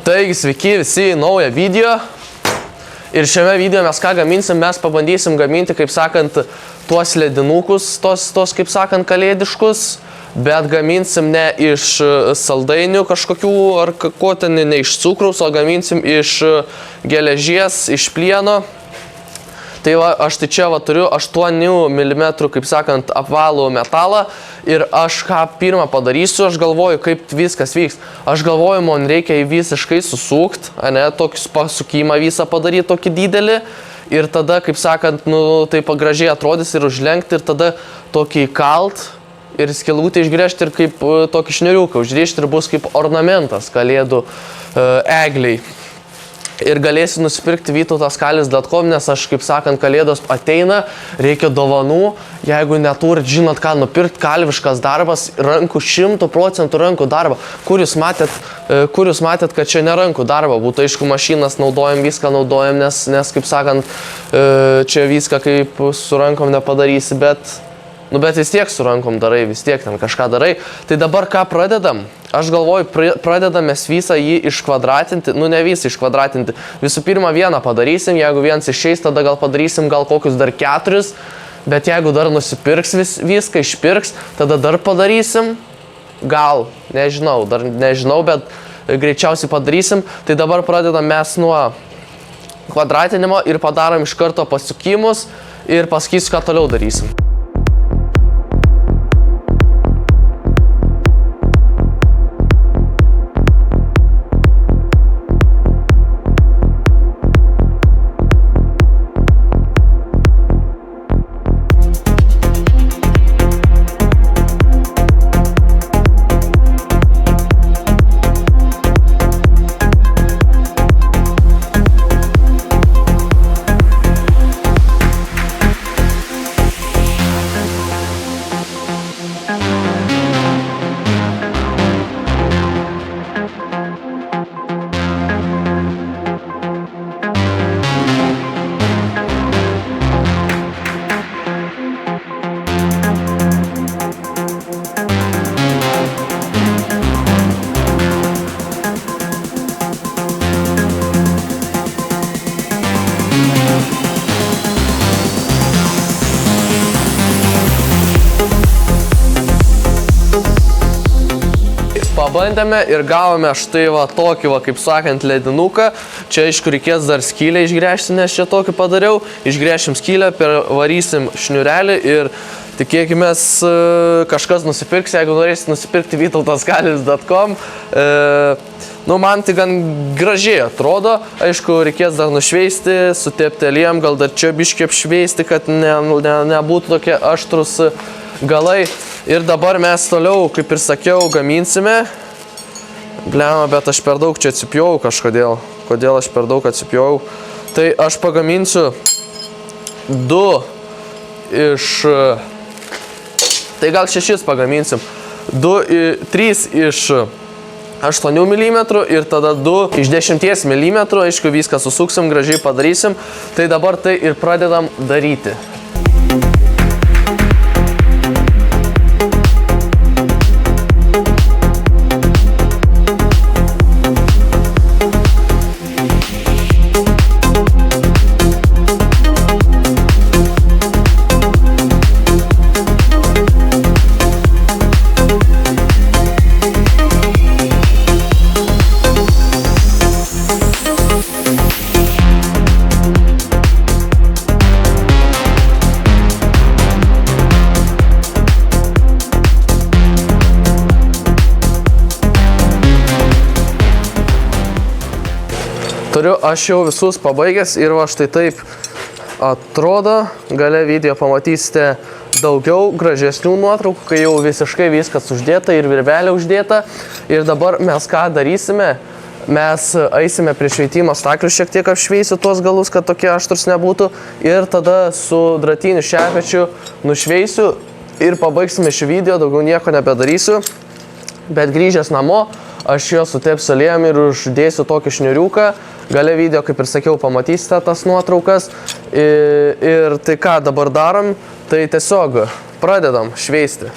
Taigi, sveiki visi į naują video. Ir šiame video mes ką gaminsim, mes pabandysim gaminti, kaip sakant, tuos ledinukus, tos kaip sakant, kalėdiškus, bet gaminsim ne iš saldainių kažkokių ar ko ten, ne iš cukraus, o gaminsim iš geležies, iš plieno. Tai va, aš tai čia va turiu 8 mm, kaip sakant, apvalų metalą ir aš ką pirmą padarysiu, aš galvoju, kaip viskas vyks. Aš galvoju, man reikia jį visiškai susukti, ne, tokį pasukimą visą padaryti tokį didelį ir tada, kaip sakant, nu, tai gražiai atrodys ir užlenkti ir tada tokį kalt ir skylutį išgręžti ir kaip tokį šneriuką užrišti ir bus kaip ornamentas kalėdų egliai. Ir galėsi nusipirkti vytautaskalvis.com, nes aš, kaip sakant, kalėdos ateina, reikia dovanų. Jeigu neturit, žinot, ką nupirkti, kalviškas darbas, rankų 100% rankų darbo. Kur jūs matėt, kad čia ne rankų darbo? Būtų aišku, mašinas naudojam, viską naudojam, nes kaip sakant, čia viską kaip su rankom nepadarysi, bet vis tiek su rankom darai, vis tiek ten kažką darai. Tai dabar ką pradedam? Aš galvoju, pradedam mes visą jį iškvadratinti, nu ne visą iškvadratinti. Visų pirma, vieną padarysim, jeigu vienas išeis, tada gal padarysim gal kokius dar 4, bet jeigu dar nusipirks viską, išpirks, tada dar padarysim, gal, nežinau, bet greičiausiai padarysim. Tai dabar pradedam mes nuo kvadratinimo ir padarom iš karto pasukimus ir pasakysiu, ką toliau darysim. Pabandėme ir gavome štai va tokį, kaip sakant, ledinuką. Čia, aišku, reikės dar skylę išgręžti, nes čia tokį padariau. Išgręšim skylę, varysim šniurelį ir tikėkime, kažkas nusipirks, jeigu norėsit nusipirkti vytautaskalvis.com. Nu, man tai gan gražiai atrodo. Aišku, reikės dar nušveisti, sutepti aliejum, gal dar čia biškį apšveisti, kad nebūtų tokie aštrus galai. Ir dabar mes toliau, kaip ir sakiau, gaminsime. Blema, bet aš per daug čia atsipjau kažkodėl. Kodėl aš per daug atsipjau? Tai aš pagaminsiu 2 iš... Tai gal 6 pagaminsim. 3 iš 8 mm ir tada 2 iš 10 mm. Aišku, viską susuksim, gražiai padarysim. Tai dabar tai ir pradedam daryti. Turiu aš jau visus pabaigęs ir va štai taip atrodo. Gale video pamatysite daugiau gražesnių nuotraukų, kai jau visiškai viskas uždėta ir virvelė uždėta. Ir dabar mes ką darysime? Mes eisime prie šveitimo staklių, šiek tiek apšveisiu tuos galus, kad tokie aštrus nebūtų. Ir tada su dratiniu šepečiu nušveisiu ir pabaigsime šį video, daugiau nieko nebedarysiu. Bet grįžęs namo, aš jo sutepsiu aliejum ir uždėsiu tokį šneriuką. Gale video, kaip ir sakiau, pamatysite tas nuotraukas. Ir tai ką dabar darom, tai tiesiog pradedam šveisti.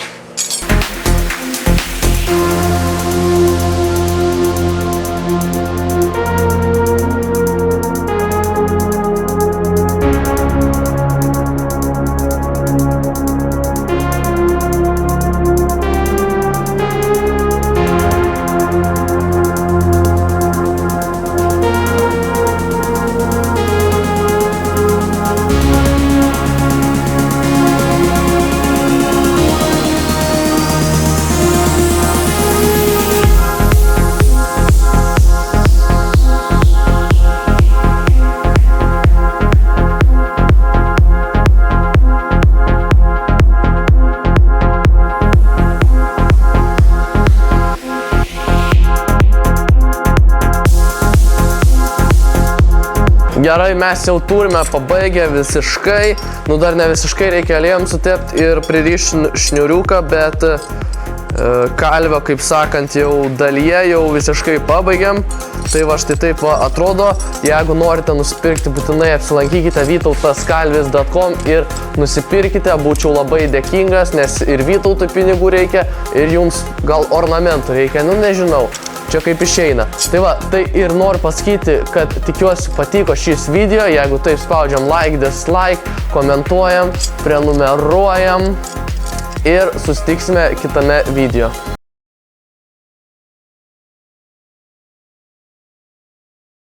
Gerai, mes jau turime pabaigę visiškai, nu dar ne visiškai, reikia aliejum sutepti ir pririšti šniuriuką, bet kalvę, kaip sakant, jau dalyje jau visiškai pabaigiam. Tai va štai taip va atrodo. Jeigu norite nusipirkti, būtinai apsilankykite vytautaskalvis.com ir nusipirkite, būčiau labai dėkingas, nes ir Vytautui pinigų reikia, ir jums gal ornamentų reikia, nu nežinau. Čia kaip išeina. Tai va, tai ir noriu pasakyti, kad tikiuosi patiko šis video. Jeigu taip spaudžiam like, dislike, komentuojam, prenumeruojam ir susitiksime kitame video.